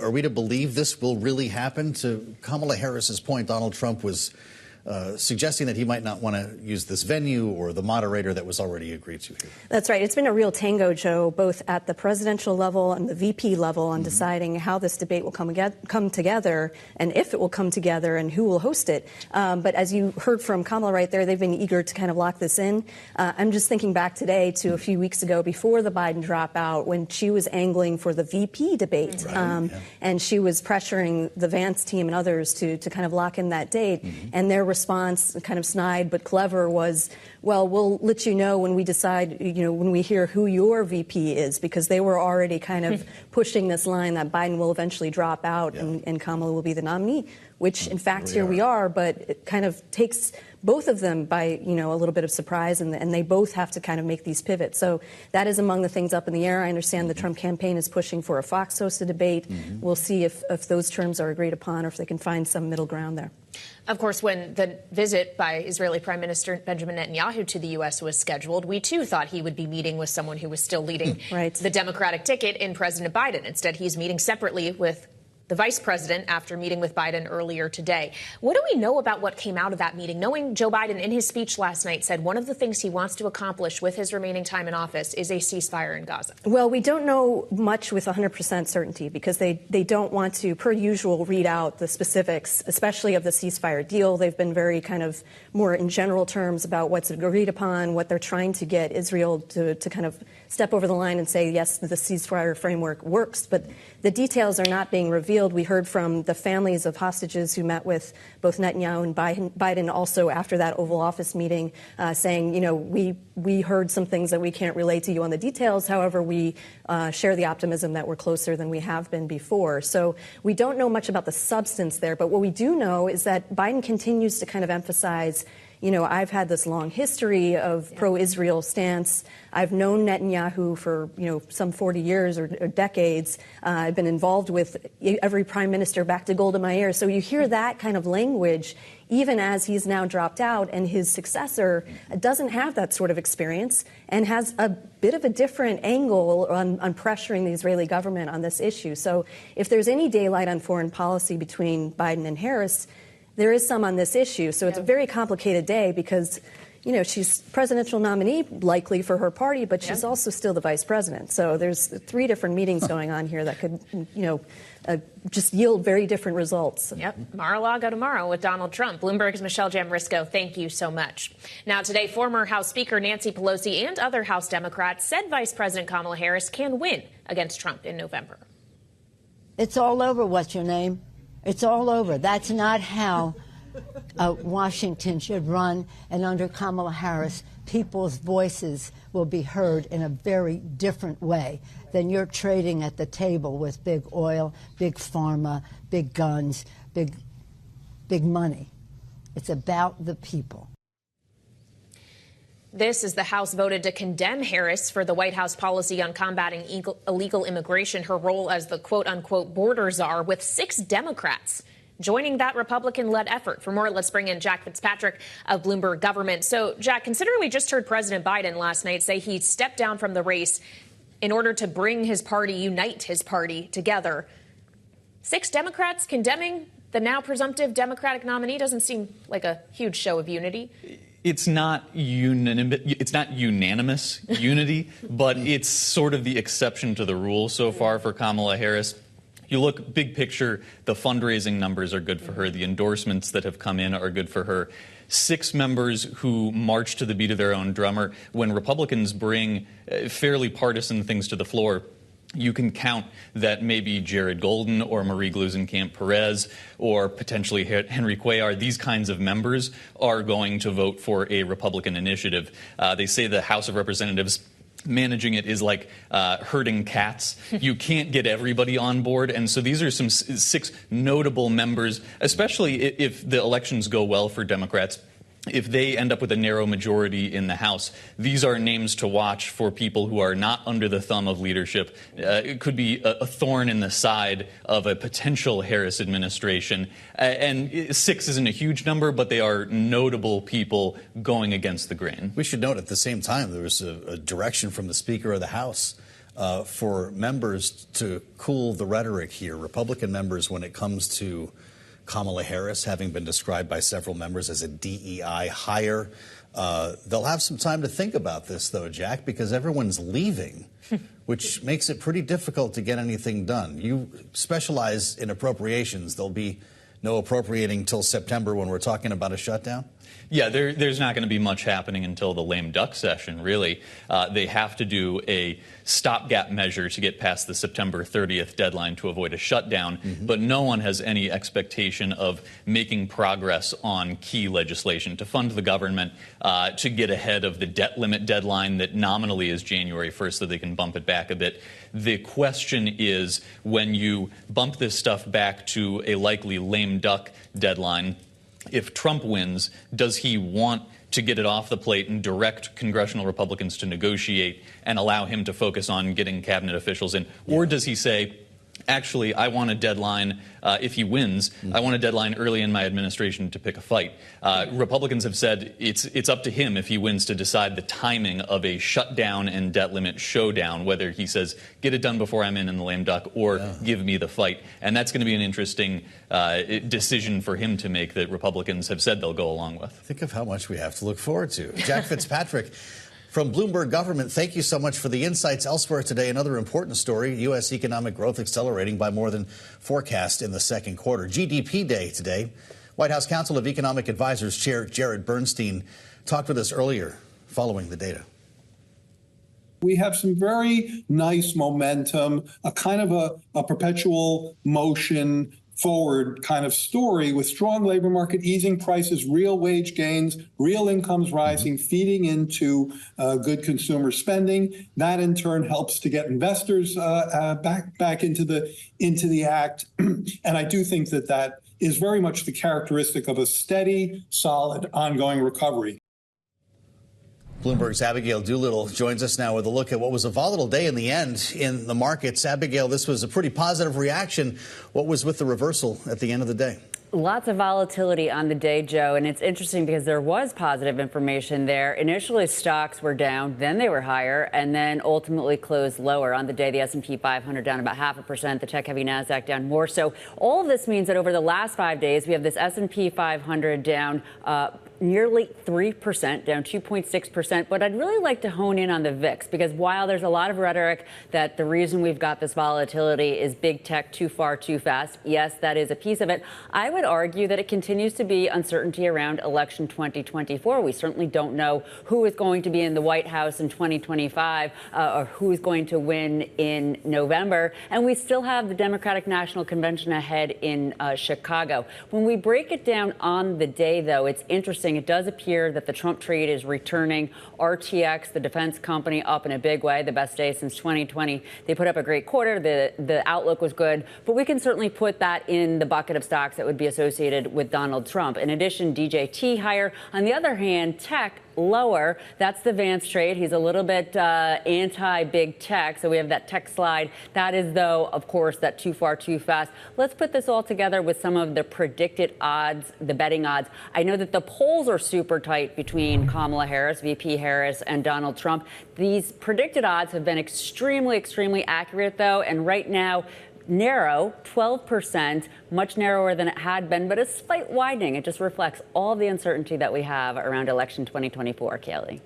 Are we to believe this will really happen? To Kamala Harris's point, Donald Trump was suggesting that he might not want to use this venue or the moderator that was already agreed to here. That's right. It's been a real tango, Joe, both at the presidential level and the VP level on deciding how this debate will come together and if it will come together and who will host it. But as you heard from Kamala right there, they've been eager to kind of lock this in. I'm just thinking back today to a few weeks ago before the Biden dropout when she was angling for the VP debate. And she was pressuring the Vance team and others to kind of lock in that date. And their response, kind of snide but clever, was, well, we'll let you know when we decide, when we hear who your VP is, because they were already kind of pushing this line that Biden will eventually drop out and Kamala will be the nominee, which in fact here we are, but it kind of takes both of them by, a little bit of surprise, and they both have to kind of make these pivots. So that is among the things up in the air. I understand the Trump campaign is pushing for a Fox-hosted debate. We'll see if those terms are agreed upon or if they can find some middle ground there. Of course, when the visit by Israeli Prime Minister Benjamin Netanyahu to the U.S. was scheduled, we too thought he would be meeting with someone who was still leading the Democratic ticket in President Biden. Instead, he's meeting separately with the vice president after meeting with Biden earlier today. What do we know about what came out of that meeting? Knowing Joe Biden in his speech last night said one of the things he wants to accomplish with his remaining time in office is a ceasefire in Gaza. Well, we don't know much with 100% certainty because they don't want to, per usual, read out the specifics, especially of the ceasefire deal. They've been very kind of more in general terms about what's agreed upon, what they're trying to get Israel to kind of step over the line and say, yes, the ceasefire framework works. But the details are not being revealed. We heard from the families of hostages who met with both Netanyahu and Biden also after that Oval Office meeting, saying, we heard some things that we can't relate to you on the details. However, we share the optimism that we're closer than we have been before. So we don't know much about the substance there. But what we do know is that Biden continues to kind of emphasize, I've had this long history of pro-Israel stance. I've known Netanyahu for, some 40 years or decades. I've been involved with every prime minister back to Golda Meir. So you hear that kind of language, even as he's now dropped out, and his successor doesn't have that sort of experience and has a bit of a different angle on pressuring the Israeli government on this issue. So if there's any daylight on foreign policy between Biden and Harris, there is some on this issue. So it's a very complicated day because, she's presidential nominee likely for her party, but she's also still the vice president. So there's 3 different meetings going on here that could, just yield very different results. Yep. Mar-a-Lago tomorrow with Donald Trump. Bloomberg's Michelle Jamrisko, thank you so much. Now, today, former House Speaker Nancy Pelosi and other House Democrats said Vice President Kamala Harris can win against Trump in November. It's all over, what's your name? It's all over. That's not how Washington should run. And under Kamala Harris, people's voices will be heard in a very different way than you're trading at the table with big oil, big pharma, big guns, big money. It's about the people. This is the House voted to condemn Harris for the White House policy on combating illegal immigration, her role as the quote-unquote border czar, with 6 Democrats joining that Republican-led effort. For more, let's bring in Jack Fitzpatrick of Bloomberg Government. So, Jack, considering we just heard President Biden last night say he stepped down from the race in order to bring his party, unite his party together, 6 Democrats condemning the now presumptive Democratic nominee doesn't seem like a huge show of unity. It's not unanimous unity, but it's sort of the exception to the rule so far for Kamala Harris. You look big picture, the fundraising numbers are good for her. The endorsements that have come in are good for her. 6 members who march to the beat of their own drummer. When Republicans bring fairly partisan things to the floor, you can count that maybe Jared Golden or Marie Gluesenkamp-Perez or potentially Henry Cuellar, these kinds of members, are going to vote for a Republican initiative. They say the House of Representatives managing it is like herding cats. You can't get everybody on board. And so these are some 6 notable members, especially if the elections go well for Democrats. If they end up with a narrow majority in the House, these are names to watch for people who are not under the thumb of leadership. It could be a thorn in the side of a potential Harris administration. And 6 isn't a huge number, but they are notable people going against the grain. We should note at the same time there was a direction from the Speaker of the House for members to cool the rhetoric here. Republican members, when it comes to Kamala Harris, having been described by several members as a DEI hire, they'll have some time to think about this, though, Jack, because everyone's leaving, which makes it pretty difficult to get anything done. You specialize in appropriations. There'll be no appropriating till September when we're talking about a shutdown? Yeah, there's not going to be much happening until the lame duck session, really. They have to do a stopgap measure to get past the September 30th deadline to avoid a shutdown, but no one has any expectation of making progress on key legislation to fund the government, to get ahead of the debt limit deadline that nominally is January 1st so they can bump it back a bit. The question is, when you bump this stuff back to a likely lame duck deadline, if Trump wins, does he want to get it off the plate and direct congressional Republicans to negotiate and allow him to focus on getting cabinet officials in? Or does he say, actually, I want a deadline, if he wins, I want a deadline early in my administration to pick a fight? Republicans have said it's up to him if he wins to decide the timing of a shutdown and debt limit showdown, whether he says, get it done before I'm in the lame duck, or give me the fight. And that's going to be an interesting decision for him to make that Republicans have said they'll go along with. Think of how much we have to look forward to. Jack Fitzpatrick from Bloomberg Government, thank you so much for the insights. Elsewhere today, another important story, U.S. economic growth accelerating by more than forecast in the second quarter. GDP day today. White House Council of Economic Advisors Chair Jared Bernstein talked with us earlier following the data. We have some very nice momentum, a kind of a perpetual motion forward kind of story with strong labor market, easing prices, real wage gains, real incomes rising, feeding into good consumer spending. That in turn helps to get investors back into the act. And I do think that is very much the characteristic of a steady, solid, ongoing recovery. Bloomberg's Abigail Doolittle joins us now with a look at what was a volatile day in the end in the markets. Abigail, this was a pretty positive reaction. What was with the reversal at the end of the day? Lots of volatility on the day, Joe, and it's interesting because there was positive information there. Initially, stocks were down, then they were higher, and then ultimately closed lower. On the day, the S&P 500 down about 0.5%, the tech-heavy Nasdaq down more. So all of this means that over the last 5 days, we have this S&P 500 down nearly 3%, down 2.6%. But I'd really like to hone in on the VIX, because while there's a lot of rhetoric that the reason we've got this volatility is big tech too far, too fast, yes, that is a piece of it. I would argue that it continues to be uncertainty around election 2024. We certainly don't know who is going to be in the White House in 2025 or who is going to win in November. And we still have the Democratic National Convention ahead in Chicago. When we break it down on the day, though, it's interesting. It does appear that the Trump trade is returning. RTX, the defense company, up in a big way, the best day since 2020. They put up a great quarter. The outlook was good. But we can certainly put that in the bucket of stocks that would be associated with Donald Trump. In addition, DJT higher. On the other hand, tech lower. That's the Vance trade. He's a little bit anti-big tech. So we have that tech slide. That is, though, of course, that too far, too fast. Let's put this all together with some of the predicted odds, the betting odds. I know that the polls are super tight between Kamala Harris, VP Harris, and Donald Trump. These predicted odds have been extremely, extremely accurate, though. And right now, narrow, 12%, much narrower than it had been, but a slight widening. It just reflects all the uncertainty that we have around election 2024, Kailey.